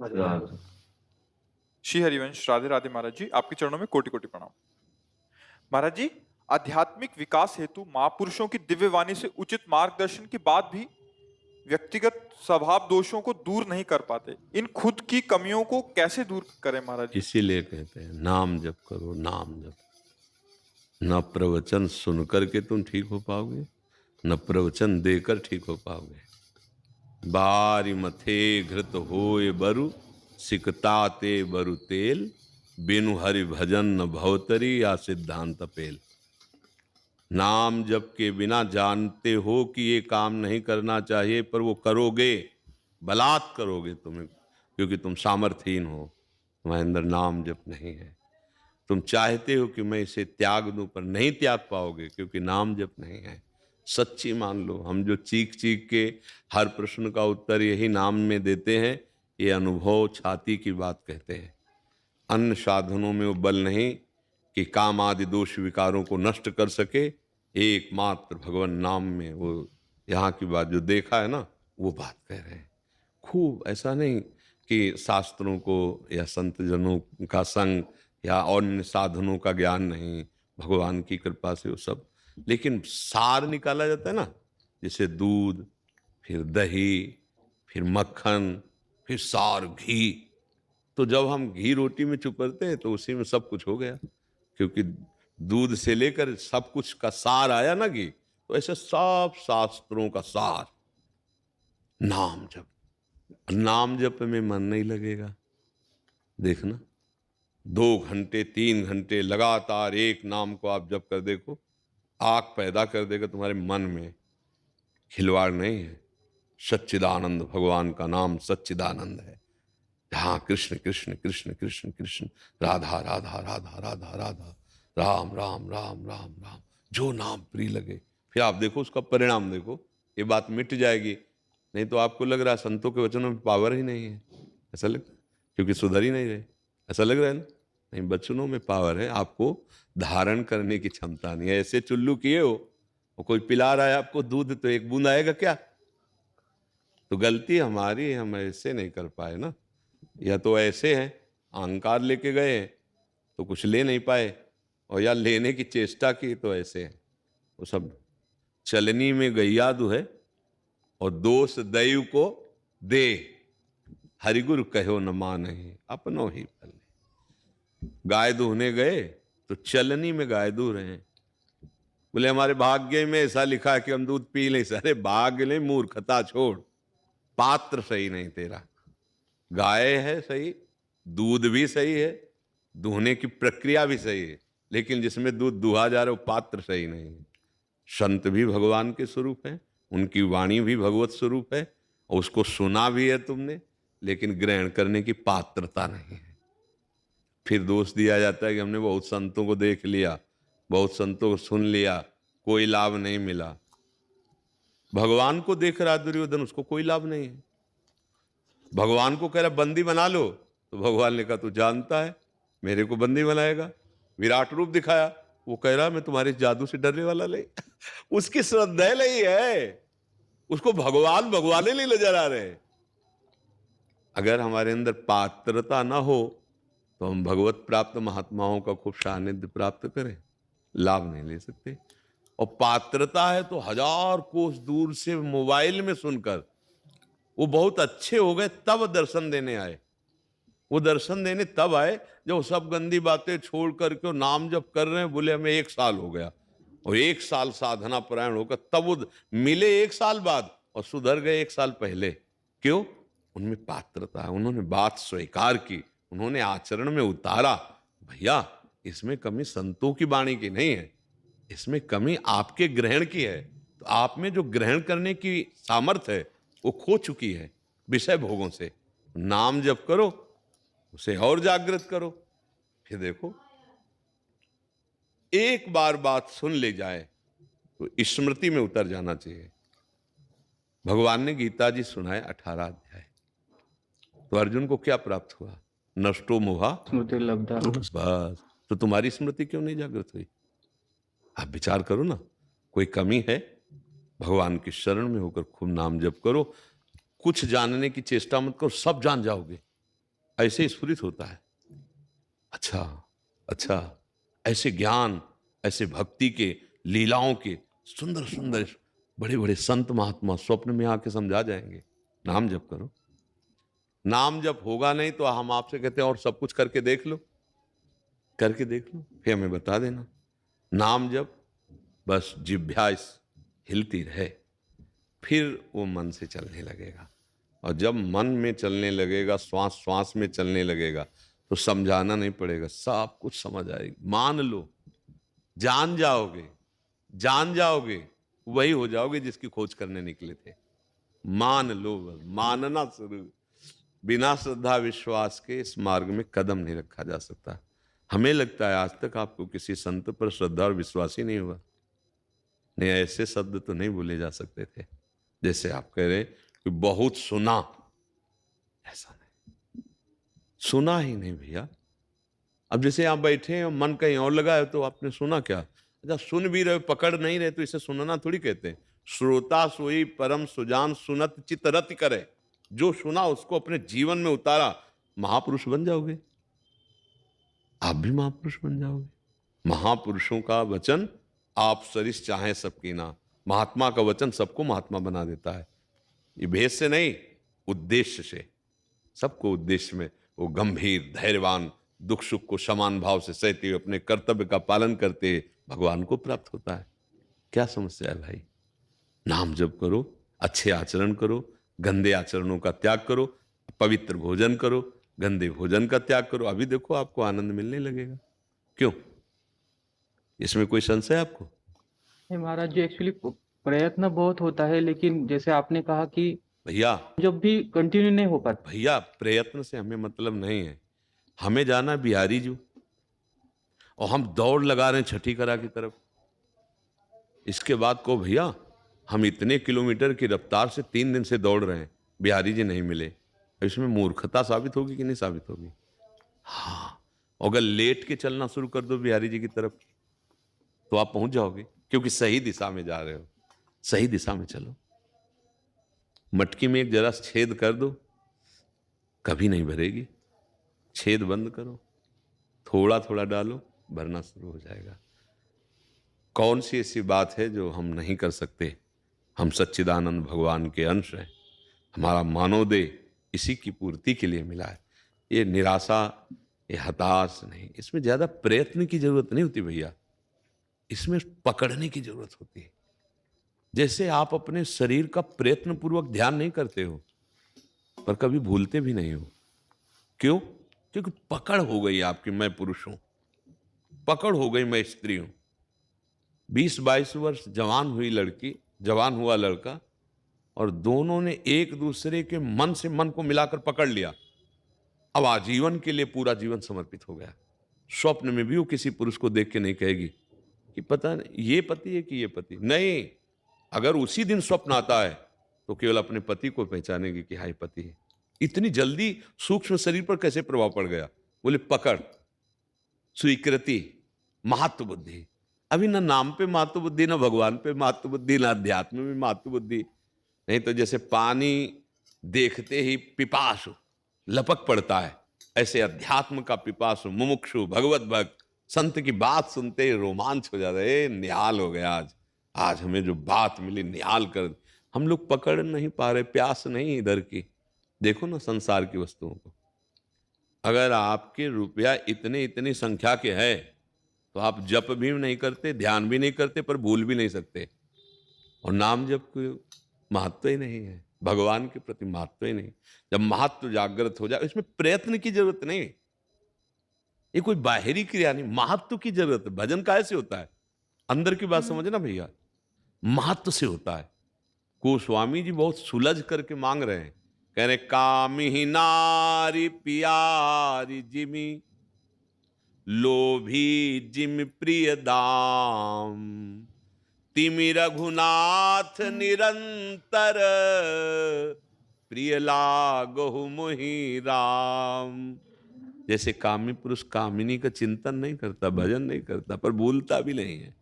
राधे। श्री हरिवंश राधे राधे महाराज जी, आपके चरणों में कोटि कोटि प्रणाम। महाराज जी, आध्यात्मिक विकास हेतु महापुरुषों की दिव्य वाणी से उचित मार्गदर्शन के बाद भी व्यक्तिगत स्वभाव दोषों को दूर नहीं कर पाते, इन खुद की कमियों को कैसे दूर करें महाराज जी? इसीलिए कहते हैं नाम जप करो, नाम जप। न प्रवचन सुन करके तुम ठीक हो पाओगे, न प्रवचन देकर ठीक हो पाओगे। बारी मथे घृत होए बरु, सिकताते बरु तेल, बिनु हरि भजन न भवतरी या सिद्धांत पेल। नाम जप के बिना जानते हो कि ये काम नहीं करना चाहिए, पर वो करोगे, बलात् करोगे तुम्हें, क्योंकि तुम सामर्थ्यहीन हो, तुम्हारे अंदर नाम जप नहीं है। तुम चाहते हो कि मैं इसे त्याग दूं, पर नहीं त्याग पाओगे क्योंकि नाम जप नहीं है। सच्ची मान लो, हम जो चीख चीख के हर प्रश्न का उत्तर यही नाम में देते हैं, ये अनुभव छाती की बात कहते हैं। अन्य साधनों में वो बल नहीं कि काम आदि दोष विकारों को नष्ट कर सके, एकमात्र भगवान नाम में वो यहाँ की बात जो देखा है ना, वो बात कह रहे हैं। खूब ऐसा नहीं कि शास्त्रों को या संत जनों का संग या अन्य साधनों का ज्ञान नहीं, भगवान की कृपा से वो सब, लेकिन सार निकाला जाता है ना, जैसे दूध, फिर दही, फिर मक्खन, फिर सार घी। तो जब हम घी रोटी में चुपड़ते हैं तो उसी में सब कुछ हो गया, क्योंकि दूध से लेकर सब कुछ का सार आया ना घी। तो ऐसे सब शास्त्रों का सार नाम जप। नाम जप में मन नहीं लगेगा, देखना 2 घंटे 3 घंटे लगातार एक नाम को आप जप कर देखो, आग पैदा कर देगा तुम्हारे मन में। खिलवाड़ नहीं है। सच्चिदानंद भगवान का नाम सच्चिदानंद है, जहाँ कृष्ण कृष्ण कृष्ण कृष्ण कृष्ण, राधा राधा राधा राधा राधा, राम राम राम राम राम, जो नाम प्रिय लगे। फिर आप देखो उसका परिणाम देखो, ये बात मिट जाएगी। नहीं तो आपको लग रहा है संतों के वचनों में पावर ही नहीं है, ऐसा लगता है, क्योंकि सुधर ही नहीं रहे, ऐसा लग रहा है ना। नहीं, वचनों में पावर है, आपको धारण करने की क्षमता नहीं है। ऐसे चुल्लू किए हो, और कोई पिला रहा है आपको दूध, तो एक बूंद आएगा क्या? तो गलती हमारी है, हम ऐसे नहीं कर पाए ना। या तो ऐसे हैं, अहंकार लेके गए तो कुछ ले नहीं पाए, और या लेने की चेष्टा की तो ऐसे हैं। वो सब चलनी में गैया दुहे, और दोष दैव को दे, हरिगुरु कहो न मानहि अपनो ही पल्ले। गाय दूहने गए तो चलनी में गाय दूह रहे हैं, बोले हमारे भाग्य में ऐसा लिखा है कि हम दूध पी नहीं सकते। भाग्य नहीं, मूर्खता छोड़, पात्र सही नहीं तेरा। गाय है सही, दूध भी सही है, दूहने की प्रक्रिया भी सही है, लेकिन जिसमें दूध दुहा जा रहा है वो पात्र सही नहीं है। संत भी भगवान के स्वरूप है, उनकी वाणी भी भगवत स्वरूप है, और उसको सुना भी है तुमने, लेकिन ग्रहण करने की पात्रता नहीं है। फिर दोष दिया जाता है कि हमने बहुत संतों को देख लिया, बहुत संतों को सुन लिया, कोई लाभ नहीं मिला। भगवान को देख रहा दुर्योधन, उसको कोई लाभ नहीं है। भगवान को कह रहा बंदी बना लो, तो भगवान ने कहा तू जानता है मेरे को बंदी बनाएगा। विराट रूप दिखाया, वो कह रहा मैं तुम्हारे जादू से डरने वाला नहीं। उसकी श्रद्धा नहीं है, उसको भगवान भगवान ही नहीं नजर आ रहे। अगर हमारे अंदर पात्रता ना हो तो हम भगवत प्राप्त महात्माओं का खूब सानिध्य प्राप्त करें, लाभ नहीं ले सकते। और पात्रता है तो 1000 कोस दूर से मोबाइल में सुनकर वो बहुत अच्छे हो गए, तब दर्शन देने आए। वो दर्शन देने तब आए जब सब गंदी बातें छोड़ करके नाम जप कर रहे हैं। बोले हमें 1 साल हो गया, और 1 साल साधना परायण होकर तब वो मिले 1 साल बाद, और सुधर गए 1 साल पहले। क्यों? उनमें पात्रता है, उन्होंने बात स्वीकार की, उन्होंने आचरण में उतारा। भैया इसमें कमी संतों की वाणी की नहीं है, इसमें कमी आपके ग्रहण की है। तो आप में जो ग्रहण करने की सामर्थ्य है वो खो चुकी है विषय भोगों से। नाम जप करो, उसे और जागृत करो, फिर देखो एक बार बात सुन ले जाए तो स्मृति में उतर जाना चाहिए। भगवान ने गीता जी सुनाए 18 अध्याय, तो अर्जुन को क्या प्राप्त हुआ? नष्टो मोहा स्मृति लब्धा। बस। तो तुम्हारी स्मृति क्यों नहीं जागृत हुई? आप विचार करो ना, कोई कमी है? भगवान की शरण में होकर खूब नाम जप करो, कुछ जानने की चेष्टा मत करो, सब जान जाओगे। ऐसे स्फुरित होता है। अच्छा, अच्छा, ऐसे ज्ञान, ऐसे भक्ति के, लीलाओं के सुंदर सुंदर बड़े बड़े संत महात्मा स्वप्न में आके समझा जाएंगे। नाम जप करो। नाम जप होगा नहीं तो हम आपसे कहते हैं और सब कुछ करके देख लो, करके देख लो, फिर हमें बता देना। नाम जप बस जिह्वा हिलती रहे, फिर वो मन से चलने लगेगा। और जब मन में चलने लगेगा, श्वास श्वास में चलने लगेगा, तो समझाना नहीं पड़ेगा, सब कुछ समझ आएगी। मान लो, जान जाओगे, जान जाओगे, वही हो जाओगे जिसकी खोज करने निकले थे। मान लो, बस मानना शुरू। बिना श्रद्धा विश्वास के इस मार्ग में कदम नहीं रखा जा सकता। हमें लगता है आज तक आपको किसी संत पर श्रद्धा और विश्वास ही नहीं हुआ। नहीं, ऐसे शब्द तो नहीं बोले जा सकते थे जैसे आप कह रहे कि बहुत सुना। ऐसा नहीं, सुना ही नहीं भैया। अब जैसे आप बैठे हैं मन कहीं और लगा है तो आपने सुना क्या? अच्छा, सुन भी रहे, पकड़ नहीं रहे तो इसे सुनना थोड़ी कहते हैं। श्रोता सोई परम सुजान सुनत चित रति करे। जो सुना उसको अपने जीवन में उतारा, महापुरुष बन जाओगे। आप भी महापुरुष बन जाओगे। महापुरुषों का वचन आप सरिस चाहे सबकी ना। महात्मा का वचन सबको महात्मा बना देता है। ये भेद से नहीं, उद्देश्य से। सबको उद्देश्य में वो गंभीर धैर्यवान, दुख सुख को समान भाव से सहते हुए अपने कर्तव्य का पालन करते भगवान को प्राप्त होता है। क्या समस्या है भाई? नाम जप करो, अच्छे आचरण करो, गंदे आचरणों का त्याग करो, पवित्र भोजन करो, गंदे भोजन का त्याग करो। अभी देखो आपको आनंद मिलने लगेगा। क्यों? इसमें कोई संशय है आपको? नहीं महाराज जी, एक्चुअली प्रयत्न बहुत होता है, लेकिन जैसे आपने कहा कि भैया, जब भी कंटिन्यू नहीं हो पाता। भैया प्रयत्न से हमें मतलब नहीं है। हमें जाना बिहारी जो, और हम दौड़ लगा रहे हैं छठी करा की तरफ। इसके बाद को भैया हम इतने किलोमीटर की रफ्तार से 3 दिन से दौड़ रहे हैं, बिहारी जी नहीं मिले। इसमें मूर्खता साबित होगी कि नहीं साबित होगी? हाँ, अगर लेट के चलना शुरू कर दो बिहारी जी की तरफ तो आप पहुंच जाओगे, क्योंकि सही दिशा में जा रहे हो। सही दिशा में चलो। मटकी में एक जरा छेद कर दो, कभी नहीं भरेगी। छेद बंद करो, थोड़ा थोड़ा डालो, भरना शुरू हो जाएगा। कौन सी ऐसी बात है जो हम नहीं कर सकते? हम सच्चिदानंद भगवान के अंश हैं। हमारा मानवदेह इसी की पूर्ति के लिए मिला है। ये निराशा, ये हताश नहीं, इसमें ज्यादा प्रयत्न की जरूरत नहीं होती भैया। इसमें पकड़ने की जरूरत होती है। जैसे आप अपने शरीर का प्रयत्न पूर्वक ध्यान नहीं करते हो, पर कभी भूलते भी नहीं हो। क्यों? क्योंकि पकड़ हो गई आपकी, मैं पुरुष हूं, पकड़ हो गई मैं स्त्री हूं। 20-22 वर्ष जवान हुई लड़की, जवान हुआ लड़का, और दोनों ने एक दूसरे के मन से मन को मिलाकर पकड़ लिया। अब आजीवन के लिए पूरा जीवन समर्पित हो गया। स्वप्न में भी वो किसी पुरुष को देख के नहीं कहेगी कि पता नहीं ये पति है कि ये पति नहीं। अगर उसी दिन स्वप्न आता है तो केवल अपने पति को पहचानेगी कि हाय पति है। इतनी जल्दी सूक्ष्म शरीर पर कैसे प्रभाव पड़ गया? बोले पकड़, स्वीकृति, महत्व बुद्धि। अभी ना नाम पे महत्व बुद्धि, ना भगवान पे महत्व बुद्धि, ना अध्यात्म में महत्व बुद्धि। नहीं तो जैसे पानी देखते ही पिपासु लपक पड़ता है, ऐसे अध्यात्म का पिपासु मुमुक्षु भगवत भक्त संत की बात सुनते ही रोमांच हो जाता है। निहाल हो गया आज, आज हमें जो बात मिली निहाल कर। हम लोग पकड़ नहीं पा रहे, प्यास नहीं इधर की। देखो ना संसार की वस्तुओं को। अगर आपके रुपया इतने इतनी संख्या के है तो आप जप भी नहीं करते, ध्यान भी नहीं करते, पर भूल भी नहीं सकते। और नाम जप को महत्व ही नहीं है, भगवान के प्रति महत्व ही नहीं। जब महत्व जागृत हो जाए, इसमें प्रयत्न की जरूरत नहीं, ये कोई बाहरी क्रिया नहीं, महत्व की जरूरत है। भजन कैसे होता है? अंदर की बात समझना भैया, महत्व से होता है। गोस्वामी जी बहुत सुलझ करके मांग रहे हैं, कह रहे कामी नारी प्यारी जिमी लोभी जिम प्रिय दाम तिमि रघुनाथ निरंतर प्रिय लागहु मोहि राम। जैसे कामी पुरुष कामिनी का चिंतन नहीं करता, भजन नहीं करता, पर भूलता भी नहीं है।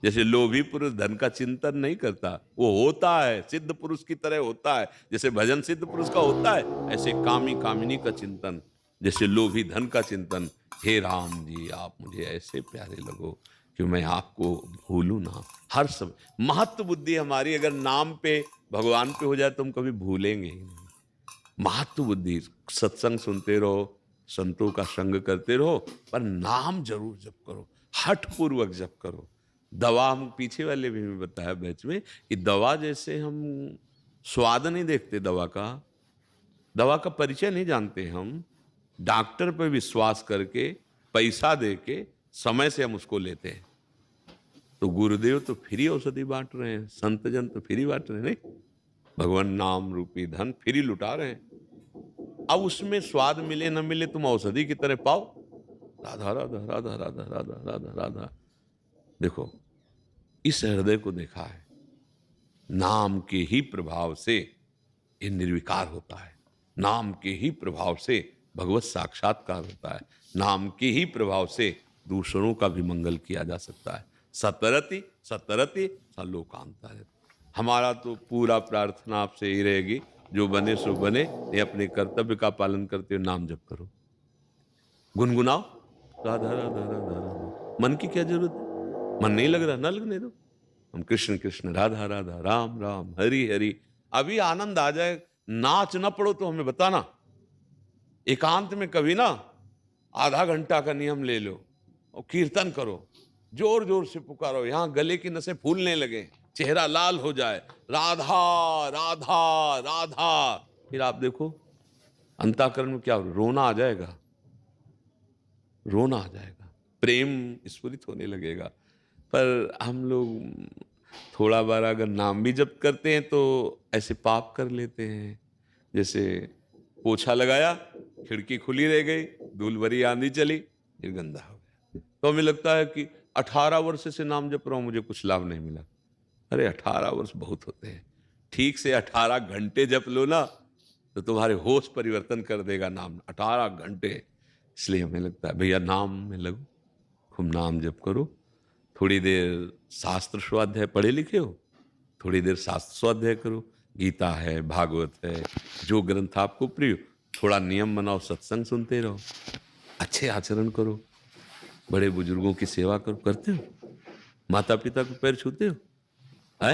जैसे लोभी पुरुष धन का चिंतन नहीं करता, वो होता है सिद्ध पुरुष की तरह होता है। जैसे भजन सिद्ध पुरुष का होता है, ऐसे कामी कामिनी का चिंतन जैसे लोभी धन का चिंतन, हे राम जी आप मुझे ऐसे प्यारे लगो कि मैं आपको भूलूं ना। हर समय महत्व बुद्धि हमारी अगर नाम पे भगवान पे हो जाए तो हम कभी भूलेंगे ही नहीं। महत्व बुद्धि, सत्संग सुनते रहो, संतों का संग करते रहो, पर नाम जरूर जप करो, हठ पूर्वक जप करो। दवा, हम पीछे वाले भी बताया बैच में कि दवा जैसे हम स्वाद नहीं देखते, दवा का परिचय नहीं जानते, हम डॉक्टर पर विश्वास करके पैसा दे के समय से हम उसको लेते हैं। तो गुरुदेव तो फ्री औषधि बांट रहे हैं, संत जन तो फ्री बांट रहे हैं, नहीं, भगवान नाम रूपी धन फ्री लुटा रहे हैं। अब उसमें स्वाद मिले न मिले तुम औषधि की तरह पाओ। राधा राधा राधा राधा राधा राधा राधा। देखो, इस हृदय को देखा है, नाम के ही प्रभाव से ये निर्विकार होता है, नाम के ही प्रभाव से भगवत साक्षात्कार होता है, नाम के ही प्रभाव से दूसरों का भी मंगल किया जा सकता है। सतरति सतरति सलोकांतर। हमारा तो पूरा प्रार्थना आपसे ही रहेगी, जो बने सो बने, ये अपने कर्तव्य का पालन करते हुए नाम जप करो, गुनगुनाओ राधा राधा राधा राधा। मन की क्या जरूरत है, मन नहीं लग रहा ना लगने दो, हम कृष्ण कृष्ण राधा राधा राम राम हरि हरि। अभी आनंद आ जाए, नाच ना पड़ो तो हमें बताना, एकांत में कभी ना आधा घंटा का नियम ले लो और कीर्तन करो, जोर जोर से पुकारो, यहां गले की नसें फूलने लगे, चेहरा लाल हो जाए, राधा राधा राधा। फिर आप देखो अंतःकरण में क्या रोना आ जाएगा, रोना आ जाएगा, प्रेम स्फुरित होने लगेगा। पर हम लोग थोड़ा बार अगर नाम भी जप करते हैं तो ऐसे पाप कर लेते हैं, जैसे पोछा लगाया, खिड़की खुली रह गई, धूल भरी आंधी चली, फिर गंदा हो गया। तो हमें लगता है कि 18 वर्ष से नाम जप रहा हूं, मुझे कुछ लाभ नहीं मिला। अरे 18 वर्ष बहुत होते हैं, ठीक से 18 घंटे जप लो ना तो तुम्हारे होश परिवर्तन कर देगा नाम, 18 घंटे। इसलिए हमें लगता है भैया नाम में लगो, खूब नाम जप करो। थोड़ी देर शास्त्र स्वाध्याय, पढ़े लिखे हो, थोड़ी देर शास्त्र स्वाध्याय करो, गीता है, भागवत है, जो ग्रंथ आपको प्रिय, थोड़ा नियम बनाओ, सत्संग सुनते रहो, अच्छे आचरण करो, बड़े बुजुर्गों की सेवा करो। करते हो, माता पिता को पैर छूते हो, है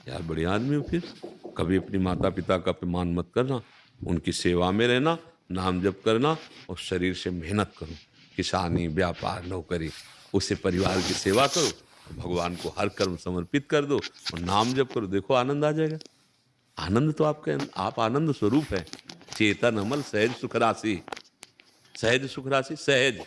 यार, बड़े आदमी हो। फिर कभी अपनी माता पिता का अपमान मत करना, उनकी सेवा में रहना, नाम जप करना और शरीर से मेहनत करो, किसानी, व्यापार, नौकरी, उससे परिवार की सेवा करो, भगवान को हर कर्म समर्पित कर दो और नाम जप करो, देखो आनंद आ जाएगा। आनंद तो आप आनंद स्वरूप है, चेतन अमल सहज सुख राशि, सहज सुख राशि, सहज